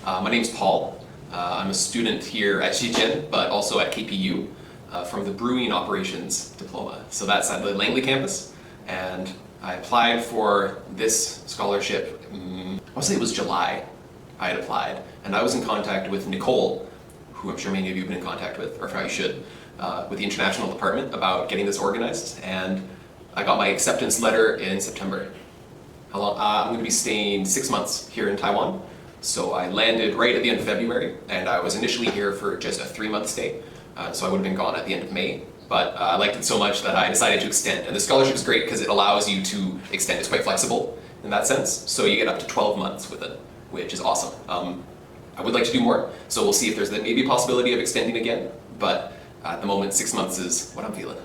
My name's Paul. I'm a student here at Shih Chien, but also at KPU from the Brewing Operations Diploma. So that's at the Langley campus, and I applied for this scholarship, I want to say it was July I had applied, and I was in contact with Nicole, who I'm sure many of you have been in contact with, or probably should, with the international department about getting this organized, and I got my acceptance letter in September. I'm going to be staying 6 months here in Taiwan. So I landed right at the end of February, and I was initially here for just a 3-month stay. So I would have been gone at the end of May, but I liked it so much that I decided to extend. And the scholarship is great because it allows you to extend. It's quite flexible in that sense. So you get up to 12 months with it, which is awesome. I would like to do more, so we'll see if there's maybe a possibility of extending again. But at the moment, 6 months is what I'm feeling.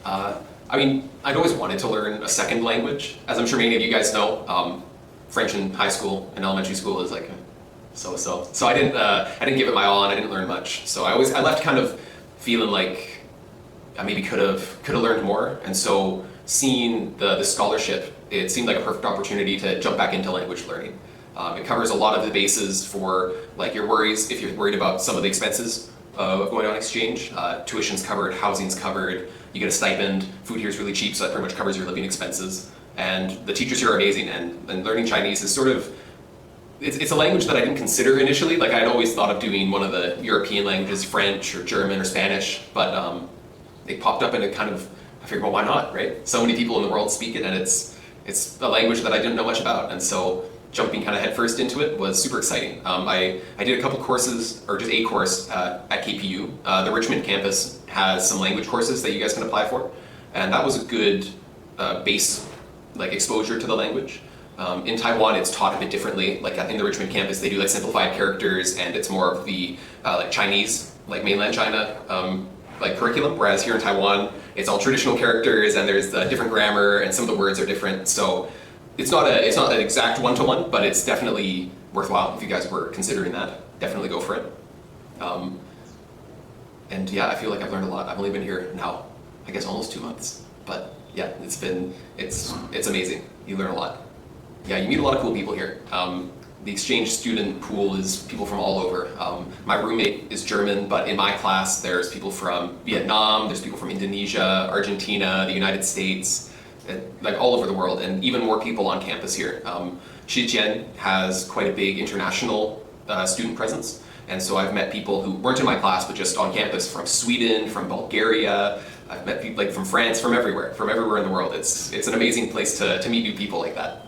I mean, I'd always wanted to learn a second language. As I'm sure many of you guys know, French in high school and elementary school is like so-so. So I didn't give it my all, and I didn't learn much. So I left kind of feeling like I maybe could have learned more. And so seeing the scholarship, it seemed like a perfect opportunity to jump back into language learning. It covers a lot of the bases for like your worries if you're worried about some of the expenses of going on exchange. Tuition's covered, housing's covered, you get a stipend, food here is really cheap, so that pretty much covers your living expenses. And the teachers here are amazing, and learning Chinese is sort of, it's a language that I didn't consider initially. Like I'd always thought of doing one of the European languages, French or German or Spanish, but they popped up and it kind of, I figured, well, why not, right? So many people in the world speak it, and it's a language that I didn't know much about, and so jumping kind of headfirst into it was super exciting. I did a couple courses, or just a course at KPU. The Richmond campus has some language courses that you guys can apply for, and that was a good base like exposure to the language. In Taiwan, it's taught a bit differently. Like in the Richmond campus, they do like simplified characters, and it's more of the like Chinese, like mainland China like curriculum. Whereas here in Taiwan, it's all traditional characters, and there's different grammar, and some of the words are different. So it's not an exact one-to-one, but it's definitely worthwhile if you guys were considering that. Definitely go for it. And yeah, I feel like I've learned a lot. I've only been here now, I guess almost 2 months, but yeah, it's amazing. You learn a lot. Yeah, you meet a lot of cool people here. The exchange student pool is people from all over. My roommate is German, but in my class there's people from Vietnam, there's people from Indonesia, Argentina, the United States, like all over the world, and even more people on campus here. Shih Chien has quite a big international student presence, and so I've met people who weren't in my class but just on campus, from Sweden, from Bulgaria. I've met people like from France, from everywhere in the world. It's an amazing place to meet new people like that.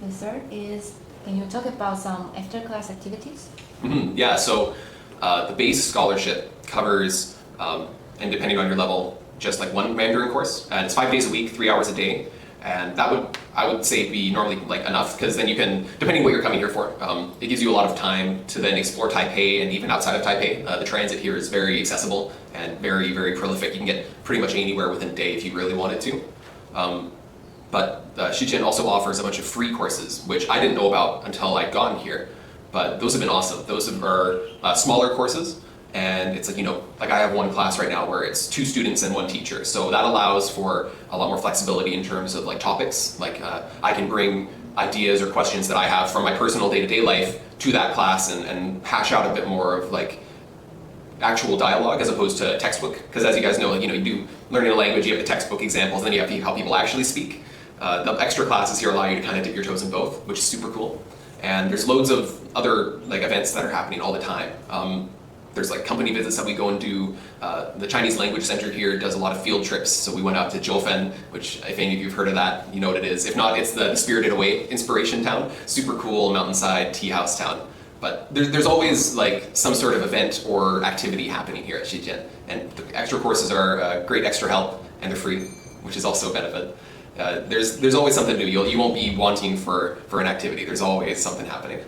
The third is, can you talk about some after-class activities? Mm-hmm. Yeah, so the base scholarship covers, and depending on your level, just like one Mandarin course, and it's 5 days a week, 3 hours a day, and that would, I would say, be normally like enough, because then you can, depending what you're coming here for, it gives you a lot of time to then explore Taipei, and even outside of Taipei. The transit here is very accessible and very, very prolific. You can get pretty much anywhere within a day if you really wanted to. But Shih Chien also offers a bunch of free courses, which I didn't know about until I'd gotten here, but those have been awesome. Those are smaller courses, and it's like, you know, like I have one class right now where it's 2 students and 1 teacher, so that allows for a lot more flexibility in terms of like topics. Like I can bring ideas or questions that I have from my personal day-to-day life to that class and hash out a bit more of like actual dialogue as opposed to textbook, because as you guys know, like, you know, you do learning a language, you have the textbook examples, then you have to how people actually speak. The extra classes here allow you to kind of dip your toes in both, which is super cool. And there's loads of other like events that are happening all the time. There's like company visits that we go and do. The Chinese language center here does a lot of field trips. So we went out to Jiufen, which if any of you have heard of that, you know what it is. If not, it's the Spirited Away inspiration town. Super cool mountainside tea house town. But there's always like some sort of event or activity happening here at Shih Chien. And the extra courses are great extra help, and they're free, which is also a benefit. There's always something to do. You won't be wanting for an activity. There's always something happening.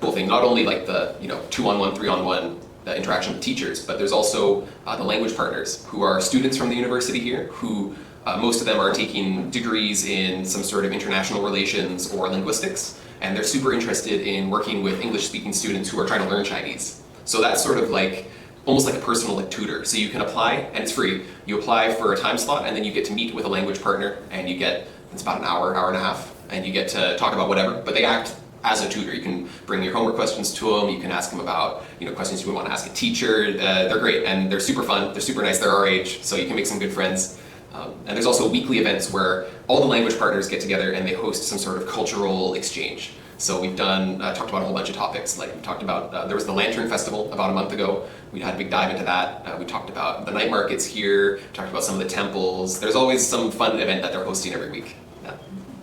Cool thing, not only like the 2-on-1, 3-on-1 interaction with teachers, but there's also the language partners who are students from the university here, who most of them are taking degrees in some sort of international relations or linguistics, and they're super interested in working with English-speaking students who are trying to learn Chinese. So that's sort of like almost like a personal like tutor. So you can apply, and it's free. You apply for a time slot, and then you get to meet with a language partner, and you get, it's about an hour, hour and a half, and you get to talk about whatever, but they act as a tutor. You can bring your homework questions to them. You can ask them about questions you would want to ask a teacher. They're great and they're super fun. They're super nice. They're our age, so you can make some good friends. And there's also weekly events where all the language partners get together and they host some sort of cultural exchange. So we've talked about a whole bunch of topics. Like we talked about, there was the Lantern Festival about a month ago. We had a big dive into that. We talked about the night markets here, talked about some of the temples. There's always some fun event that they're hosting every week. Yeah.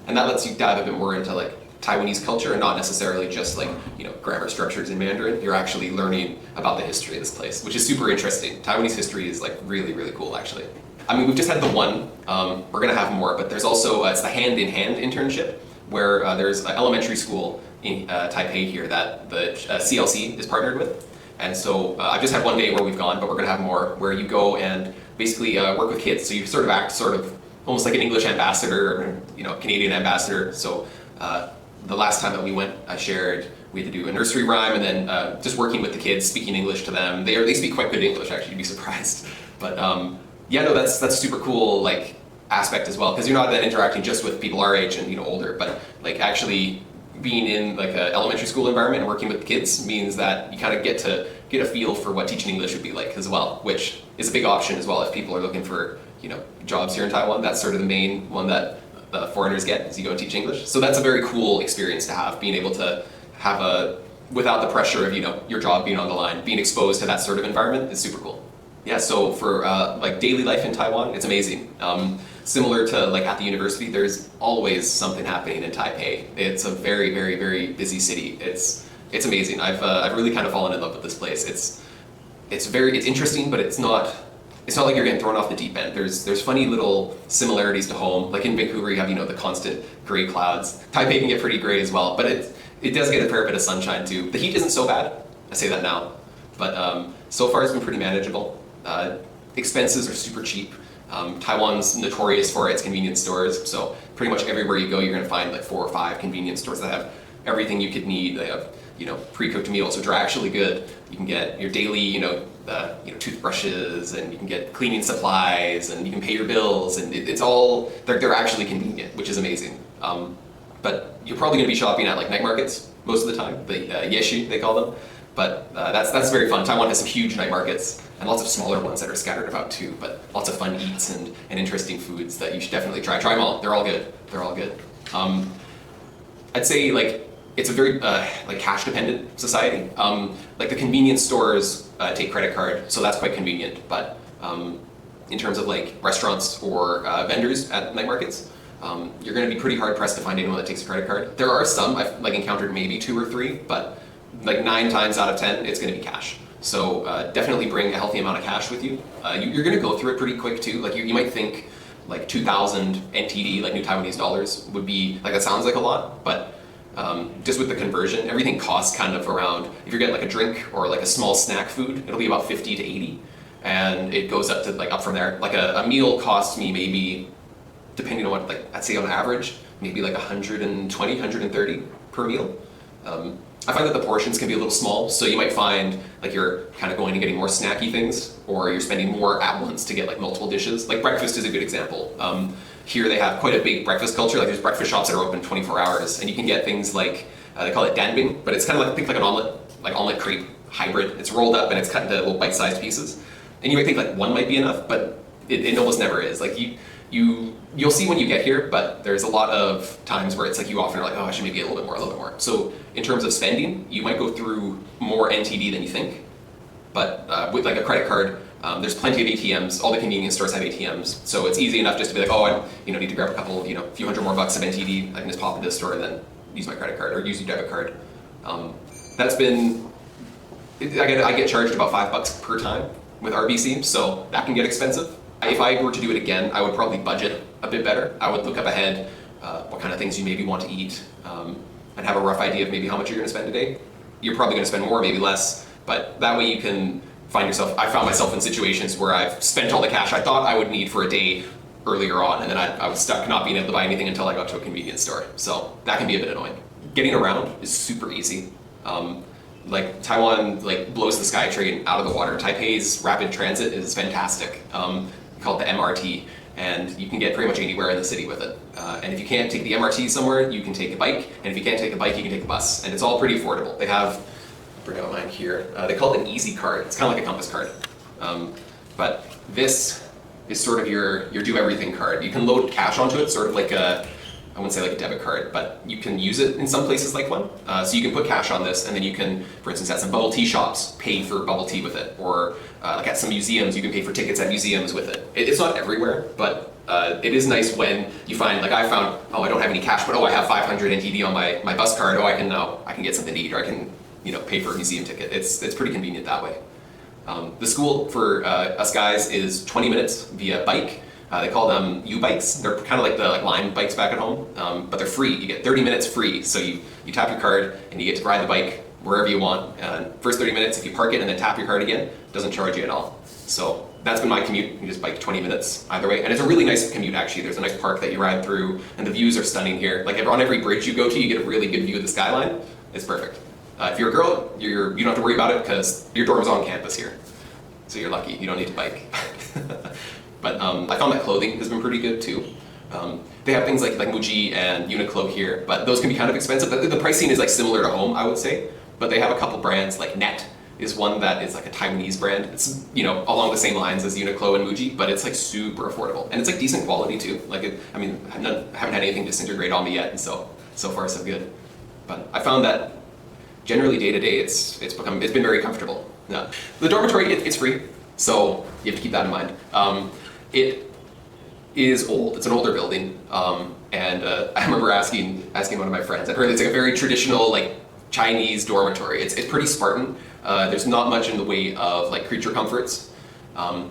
And that lets you dive a bit more into like Taiwanese culture and not necessarily just like, grammar structures in Mandarin. You're actually learning about the history of this place, which is super interesting. Taiwanese history is like really, really cool actually. I mean, we've just had the one, we're gonna have more, but there's also, it's the hand-in-hand internship, where there's an elementary school in Taipei here that the CLC is partnered with. And so I've just had one day where we've gone, but we're gonna have more, where you go and basically work with kids. So you sort of act almost like an English ambassador or Canadian ambassador. So the last time that we went, we had to do a nursery rhyme and then just working with the kids, speaking English to them. They speak quite good English actually, you'd be surprised. But yeah, no, that's a super cool like aspect as well, because you're not then interacting just with people our age and older, but like actually being in like an elementary school environment and working with kids means that you kind of get a feel for what teaching English would be like as well, which is a big option as well if people are looking for jobs here in Taiwan. That's sort of the main one that foreigners get, is you go and teach English. So that's a very cool experience to have, being able to have without the pressure of your job being on the line, being exposed to that sort of environment is super cool. Yeah, so for like daily life in Taiwan, it's amazing. Similar to like at the university, there's always something happening in Taipei. It's a very, very, very busy city. It's amazing. I've really kind of fallen in love with this place. It's interesting, but it's not like you're getting thrown off the deep end. There's funny little similarities to home. Like in Vancouver, you have the constant gray clouds. Taipei can get pretty gray as well, but it does get a fair bit of sunshine too. The heat isn't so bad. I say that now, but so far it's been pretty manageable. Expenses are super cheap. Taiwan's notorious for its convenience stores, so pretty much everywhere you go, you're going to find like 4 or 5 convenience stores that have everything you could need. They have pre-cooked meals, which are actually good. You can get your daily toothbrushes, and you can get cleaning supplies, and you can pay your bills, and it's all they're actually convenient, which is amazing. But you're probably going to be shopping at like night markets most of the time, the yeshi they call them. But that's very fun. Taiwan has some huge night markets and lots of smaller ones that are scattered about too, but lots of fun eats and interesting foods that you should definitely try. Try them all. They're all good. They're all good. I'd say like it's a very like cash dependent society. Like the convenience stores take credit card, so that's quite convenient. But in terms of like restaurants or vendors at night markets, you're going to be pretty hard pressed to find anyone that takes a credit card. There are some. I've like encountered maybe 2 or 3, but like 9 times out of 10, it's going to be cash. So definitely bring a healthy amount of cash with you. You're going to go through it pretty quick too. Like you might think like 2,000 NTD, like new Taiwanese dollars, would be like, that sounds like a lot, but just with the conversion, everything costs kind of around, if you're getting like a drink or like a small snack food, it'll be about 50 to 80, and it goes up to like up from there. Like a meal costs me maybe, depending on what, like I'd say on average, maybe like 120, 130 per meal. I find that the portions can be a little small, so you might find like you're kind of going and getting more snacky things, or you're spending more at once to get like multiple dishes. Like breakfast is a good example. Here they have quite a big breakfast culture. Like there's breakfast shops that are open 24 hours, and you can get things like, they call it danbing, but it's kind of like, think like an omelet, like omelet crepe hybrid. It's rolled up and it's cut into little bite-sized pieces. And you might think like one might be enough, but it almost never is. Like you'll see when you get here, but there's a lot of times where it's like you often are like, oh, I should maybe get a little bit more. So in terms of spending, you might go through more NTD than you think, but with like a credit card, there's plenty of ATMs. All the convenience stores have ATMs, so it's easy enough just to be like, oh, I need to grab a couple, few $100 more of NTD. I can just pop into the store and then use my credit card or use your debit card. That's been, I get charged about $5 per time with RBC, so that can get expensive. If I were to do it again, I would probably budget a bit better. I would look up ahead what kind of things you maybe want to eat, and have a rough idea of maybe how much you're going to spend a day. You're probably going to spend more, maybe less, but that way you can I found myself in situations where I've spent all the cash I thought I would need for a day earlier on, and then I was stuck not being able to buy anything until I got to a convenience store. So that can be a bit annoying. Getting around is super easy. Like Taiwan blows the SkyTrain out of the water. Taipei's rapid transit is fantastic. We call it the MRT, and you can get pretty much anywhere in the city with it. And if you can't take the MRT somewhere, you can take a bike, and if you can't take a bike, you can take a bus, and it's all pretty affordable. They have, I'll bring out mine here, they call it an easy card. It's kind of like a Compass card. But this is sort of your do everything card. You can load cash onto it, sort of like a, I wouldn't say like a debit card, but you can use it in some places like one. So you can put cash on this, and then you can, for instance, at some bubble tea shops, pay for bubble tea with it, or like at some museums, you can pay for tickets at museums with it. It's not everywhere, but it is nice when you find, like I found, oh, I don't have any cash, but oh, I have 500 NTD on my bus card. Oh, I can get something to eat, or I can, pay for a museum ticket. It's pretty convenient that way. The school for us guys is 20 minutes via bike. They call them U-bikes. They're kind of like the Lime bikes back at home, but they're free. You get 30 minutes free. So you tap your card and you get to ride the bike wherever you want. First 30 minutes, if you park it and then tap your card again, it doesn't charge you at all. So that's been my commute. You just bike 20 minutes either way. And it's a really nice commute actually. There's a nice park that you ride through and the views are stunning here. Like on every bridge you go to, you get a really good view of the skyline. It's perfect. If you're a girl, you don't have to worry about it because your dorm's on campus here. So you're lucky, you don't need to bike. But I found that clothing has been pretty good too. They have things like Muji and Uniqlo here, but those can be kind of expensive. The pricing is like similar to home, I would say, but they have a couple brands, like Net is one that is like a Taiwanese brand. It's along the same lines as Uniqlo and Muji, but it's like super affordable. And it's like decent quality too. Like I haven't had anything disintegrate on me yet, and so far so good. But I found that generally day to day it's been very comfortable. Yeah. The dormitory, it's free, so you have to keep that in mind. It is old. It's an older building, and I remember asking one of my friends. I heard it's like a very traditional like Chinese dormitory. It's pretty Spartan. There's not much in the way of like creature comforts. I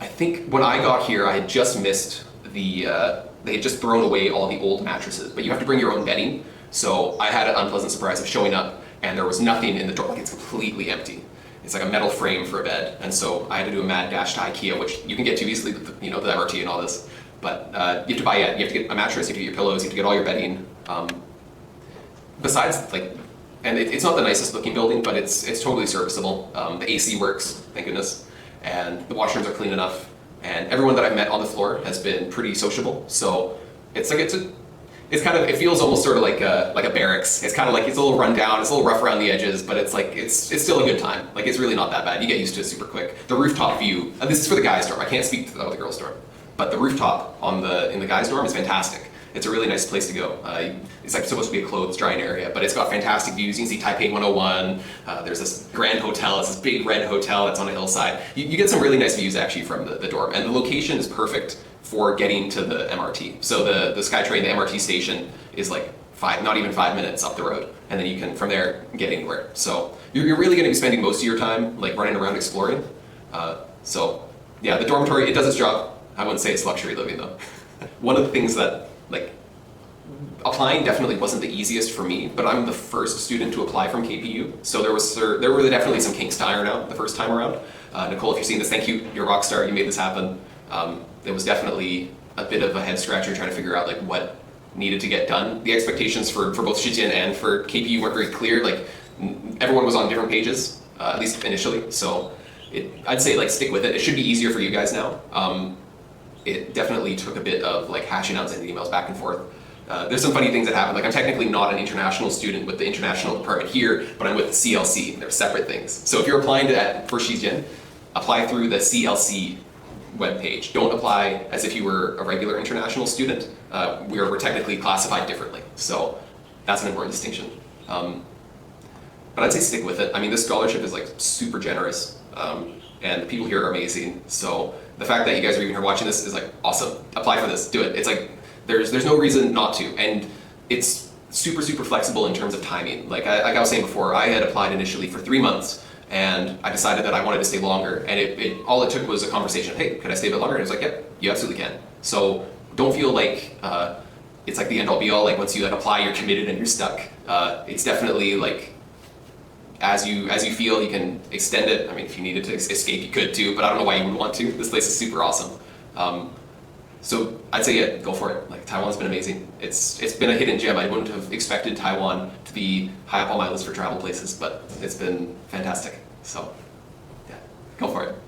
think when I got here, I had just missed they had just thrown away all the old mattresses, but you have to bring your own bedding. So I had an unpleasant surprise of showing up and there was nothing in the dorm. Like it's completely empty. It's like a metal frame for a bed, and so I had to do a mad dash to IKEA, which you can get to easily, the MRT and all this. But you have to buy it. You have to get a mattress, you have to get your pillows, you have to get all your bedding. Besides, and it's not the nicest looking building, but it's totally serviceable. The AC works, thank goodness, and the washrooms are clean enough. And everyone that I've met on the floor has been pretty sociable. So it feels almost sort of like a barracks. It's kind of like, it's a little run down, it's a little rough around the edges, but it's still a good time. Like it's really not that bad. You get used to it super quick. The rooftop view, this is for the guys' dorm. I can't speak to the girls' dorm, but the rooftop in the guys' dorm is fantastic. It's a really nice place to go. It's like supposed to be a clothes drying area, but it's got fantastic views. You can see Taipei 101. There's this grand hotel. It's this big red hotel that's on a hillside. You get some really nice views actually from the dorm, and the location is perfect for getting to the MRT. So the SkyTrain, the MRT station is like not even 5 minutes up the road, and then you can from there get anywhere. So you're really going to be spending most of your time like running around exploring. So yeah, the dormitory, it does its job. I wouldn't say it's luxury living though. One of the things that applying definitely wasn't the easiest for me, but I'm the first student to apply from KPU. So there were definitely some kinks to iron out the first time around. Nicole, if you're seeing this, thank you. You're a rock star. You made this happen. It was definitely a bit of a head scratcher trying to figure out like what needed to get done. The expectations for both Shih Chien and for KPU weren't very clear. Like everyone was on different pages, at least initially. So I'd say like stick with it. It should be easier for you guys now. It definitely took a bit of like hashing out sending emails back and forth. There's some funny things that happen. Like I'm technically not an international student with the international department here, but I'm with CLC. They're separate things. So if you're applying for Shih Chien, apply through the CLC webpage. Don't apply as if you were a regular international student. We're technically classified differently. So that's an important distinction. But I'd say stick with it. I mean, this scholarship is like super generous, and the people here are amazing. So the fact that you guys are even here watching this is like awesome. Apply for this, do it. It's like, there's no reason not to, and it's super flexible in terms of timing. Like I was saying before, I had applied initially for 3 months, and I decided that I wanted to stay longer, and all it took was a conversation of, hey, could I stay a bit longer? And it was like, yep, you absolutely can. So don't feel like it's like the end all be all. Like once you like apply, you're committed and you're stuck. It's definitely like as you feel you can extend it. I mean, if you needed to escape, you could too, but I don't know why you would want to. This place is super awesome. So I'd say yeah, go for it. Like Taiwan's been amazing. It's been a hidden gem. I wouldn't have expected Taiwan to be high up on my list for travel places, but it's been fantastic. So yeah, go for it.